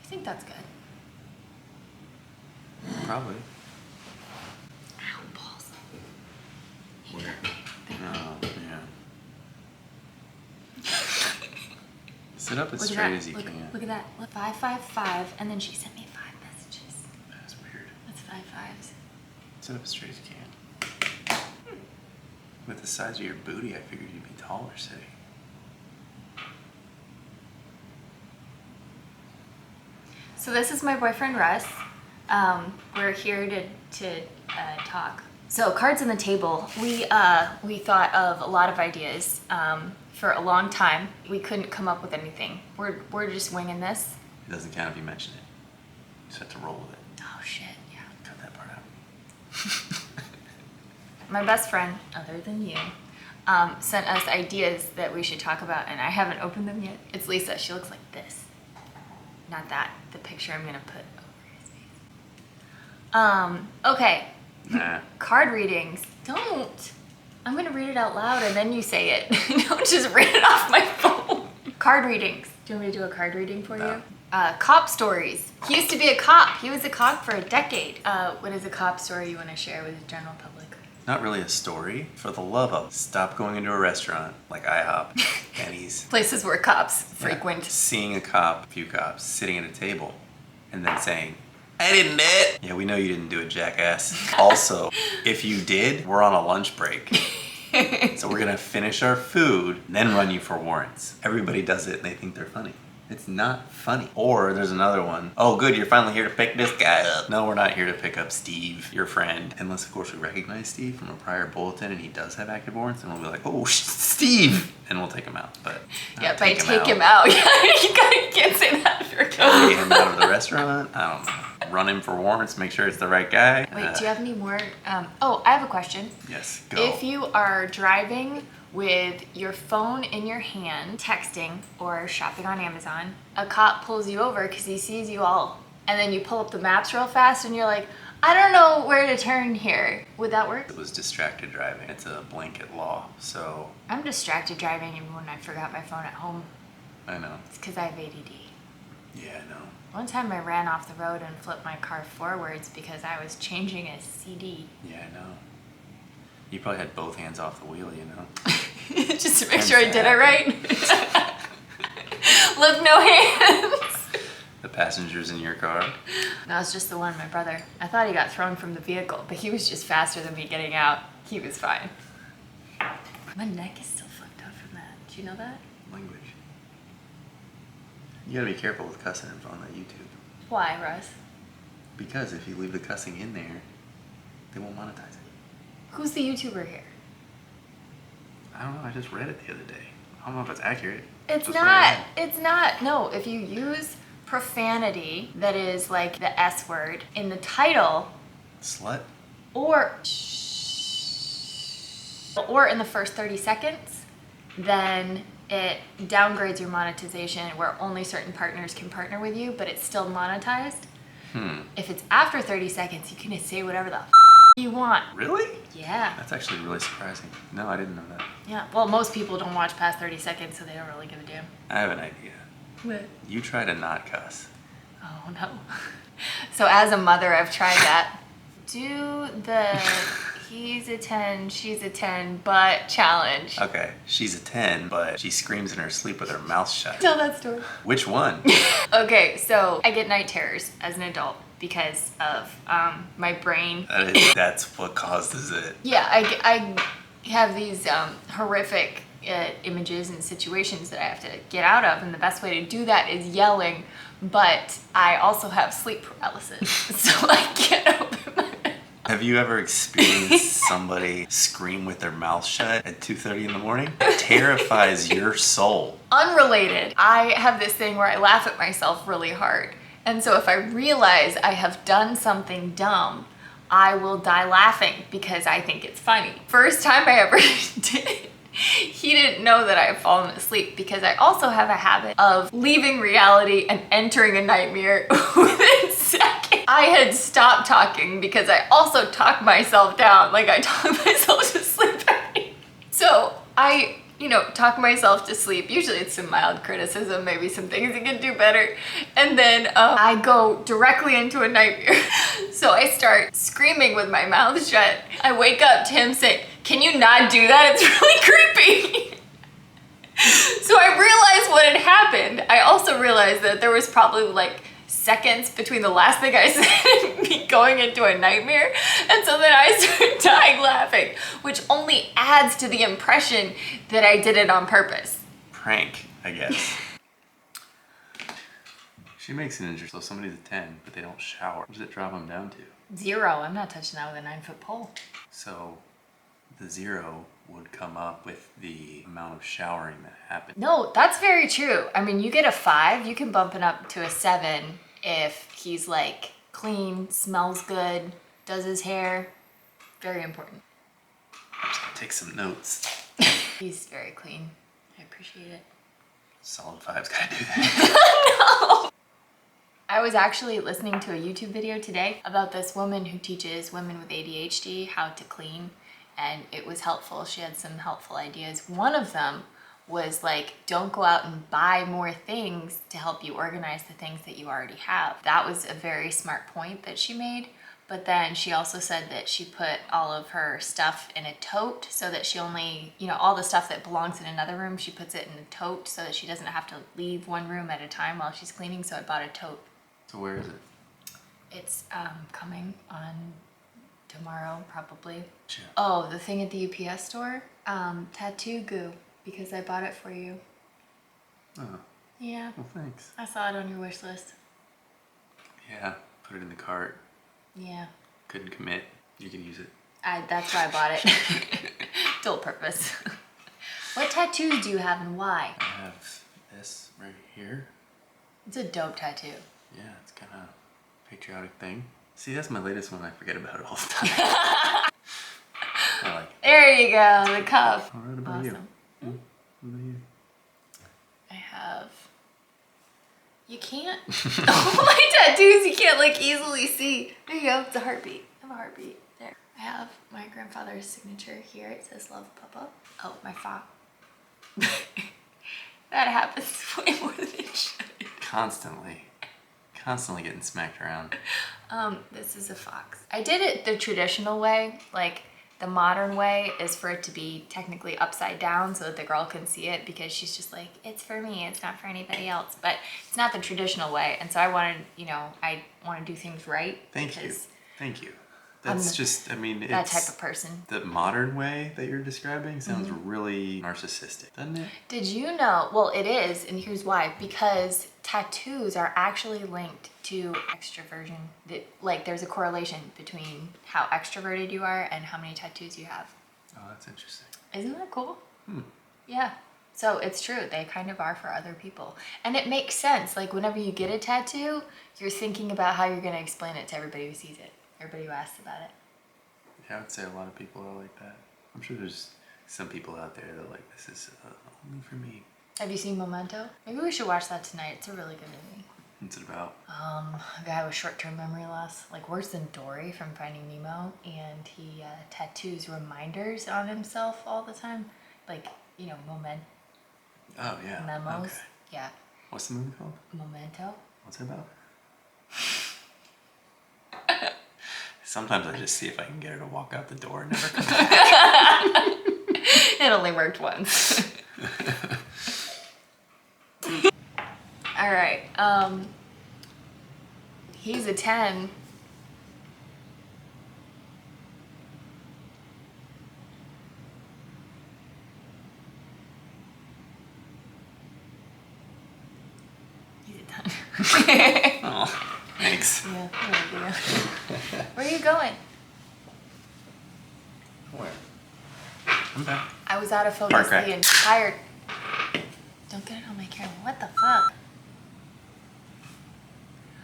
think that's good? Probably. Ow, balls. Where? Oh, yeah. Sit up as Look at straight that. as you can. Look at that. 555, and then she sent me 5 messages. That's weird. That's 5 5s. Sit up as straight as you can. With the size of your booty, I figured you'd be taller sitting. So this is my boyfriend Russ. We're here to talk. So cards on the table. We thought of a lot of ideas for a long time. We couldn't come up with anything. We're just winging this. It doesn't count if you mention it. You just have to roll with it. Oh shit, yeah. Cut that part out. My best friend, other than you, sent us ideas that we should talk about, and I haven't opened them yet. It's Lisa. She looks like this. Not that. The picture I'm gonna put over his face. Okay. Nah. Card readings. Don't. I'm gonna read it out loud and then you say it. Don't just read it off my phone. Card readings. Do you want me to do a card reading for you? Cop stories. He used to be a cop. He was a cop for a decade. What is a cop story you want to share with the general public? Not really a story. For the love of, stop going into a restaurant like IHOP, Denny's. Places where cops frequent. Seeing a few cops, sitting at a table, and then saying, I didn't do it. Yeah, we know you didn't do it, jackass. Also, if you did, we're on a lunch break. So we're gonna finish our food, then run you for warrants. Everybody does it and they think they're funny. It's not funny. Or there's another one. Oh good, you're finally here to pick this guy up. No, we're not here to pick up Steve, your friend. Unless of course we recognize Steve from a prior bulletin and he does have active warrants, and we'll be like, oh, Steve! And we'll take him out. But yeah, by take him out. Yeah, you can't say that if you're Get him out of the restaurant. I don't know. Run him for warrants, make sure it's the right guy. Wait, do you have any more? Oh, I have a question. Yes, go. If you are driving with your phone in your hand, texting or shopping on Amazon, a cop pulls you over because he sees you all, and then you pull up the maps real fast and you're like, I don't know where to turn here. Would that work? It was distracted driving. It's a blanket law, so. I'm distracted driving even when I forgot my phone at home. I know. It's because I have ADD. Yeah, I know. One time I ran off the road and flipped my car forwards because I was changing a CD. Yeah, I know. You probably had both hands off the wheel, you know? Just to make sure I did it right. Look, no hands. The passengers in your car? No, it's just the one, my brother. I thought he got thrown from the vehicle, but he was just faster than me getting out. He was fine. My neck is still fucked up from that. Do you know that? Language. You gotta be careful with cussing on that YouTube. Why, Russ? Because if you leave the cussing in there, they won't monetize it. Who's the YouTuber here? I don't know, I just read it the other day. I don't know if it's accurate. It's That's what I read. It's not. No, if you use profanity that is like the S word in the title, Slut? or in the first 30 seconds, then it downgrades your monetization where only certain partners can partner with you, but it's still monetized. If it's after 30 seconds, you can say whatever the you want. Really? Yeah. That's actually really surprising. No, I didn't know that. Yeah. Well, most people don't watch past 30 seconds, so they don't really give a damn. I have an idea. What? You try to not cuss. Oh no. So as a mother, I've tried that. Do the he's a 10, she's a 10, but challenge. Okay, she's a 10, but she screams in her sleep with her mouth shut. Tell that story. Which one? Okay, so I get night terrors as an adult because of my brain. That's what causes it. Yeah, I have these horrific images and situations that I have to get out of, and the best way to do that is yelling, but I also have sleep paralysis, so I can't open my mouth. Have you ever experienced somebody scream with their mouth shut at 2:30 in the morning? It terrifies your soul. Unrelated, I have this thing where I laugh at myself really hard, and so if I realize I have done something dumb, I will die laughing because I think it's funny. First time I ever did it, he didn't know that I had fallen asleep because I also have a habit of leaving reality and entering a nightmare within seconds. I had stopped talking because I also talked myself down, like I talked myself to sleep. So I you know, talk myself to sleep. Usually it's some mild criticism, maybe some things you can do better. And then I go directly into a nightmare. So I start screaming with my mouth shut. I wake up to him saying, "Can you not do that? It's really creepy." So I realized what had happened. I also realized that there was probably like seconds between the last thing I said and me going into a nightmare. And so then I started dying laughing, which only adds to the impression that I did it on purpose. Prank, I guess. She makes an interest. So somebody's a 10, but they don't shower. What does it drop them down to? 0. I'm not touching that with a 9-foot pole. So the 0 would come up with the amount of showering that happened. No, that's very true. I mean, you get a 5, you can bump it up to a 7 if he's like clean, smells good, does his hair. Very important. I'm just gonna take some notes. He's very clean. I appreciate it. Solid 5's gotta do that. No! I was actually listening to a YouTube video today about this woman who teaches women with ADHD how to clean, and it was helpful. She had some helpful ideas. One of them was like, don't go out and buy more things to help you organize the things that you already have. That was a very smart point that she made. But then she also said that she put all of her stuff in a tote so that she only, you know, all the stuff that belongs in another room, she puts it in a tote so that she doesn't have to leave one room at a time while she's cleaning. So I bought a tote. So where is it? It's coming on tomorrow, probably. Sure. Oh, the thing at the UPS store? Tattoo goo, because I bought it for you. Oh, Yeah, well, thanks. I saw it on your wish list. Yeah, put it in the cart. Yeah, Couldn't commit. You can use it. that's why I bought it. Dual purpose. What tattoos do you have and why? I have this right here. It's a dope tattoo. Yeah, it's kind of patriotic thing. See, that's my latest one. I forget about it all the time. I like it. There you go, the cup. All right, about you? Awesome. What about you? I have. You can't. All my tattoos you can't like easily see. There you go. It's a heartbeat. I have a heartbeat. There. I have my grandfather's signature here. It says "Love, Papa." Oh, my fox. That happens way more than it should. Constantly getting smacked around. This is a fox. I did it the traditional way. Like, the modern way is for it to be technically upside down so that the girl can see it, because she's just like, it's for me, it's not for anybody else. But it's not the traditional way. And so I wanted, you know, I want to do things right. Thank you. Thank you. That's just, I mean, it's that type of person. The modern way that you're describing sounds really narcissistic, doesn't it? Did you know? Well, it is, and here's why. Because tattoos are actually linked to extroversion. Like, there's a correlation between how extroverted you are and how many tattoos you have. Oh, that's interesting. Isn't that cool? Hmm. Yeah. So it's true. They kind of are for other people. And it makes sense. Like, whenever you get a tattoo, you're thinking about how you're going to explain it to everybody who sees it. Everybody who asks about it. Yeah, I would say a lot of people are like that. I'm sure there's some people out there that are like, this is only for me. Have you seen Memento? Maybe we should watch that tonight. It's a really good movie. What's it about? A guy with short-term memory loss, like worse than Dory from Finding Nemo, and he tattoos reminders on himself all the time. Like, you know, Oh, yeah. memos. Okay. Yeah. What's the movie called? Memento. What's it about? Sometimes I just see if I can get her to walk out the door and never come back. It only worked once. All right. He's a 10. He's a 10. Oh, thanks. Yeah, no idea. Where are you going? Where? I'm back. I was out of focus Park rack. the entire... Don't get it on my camera. What the fuck?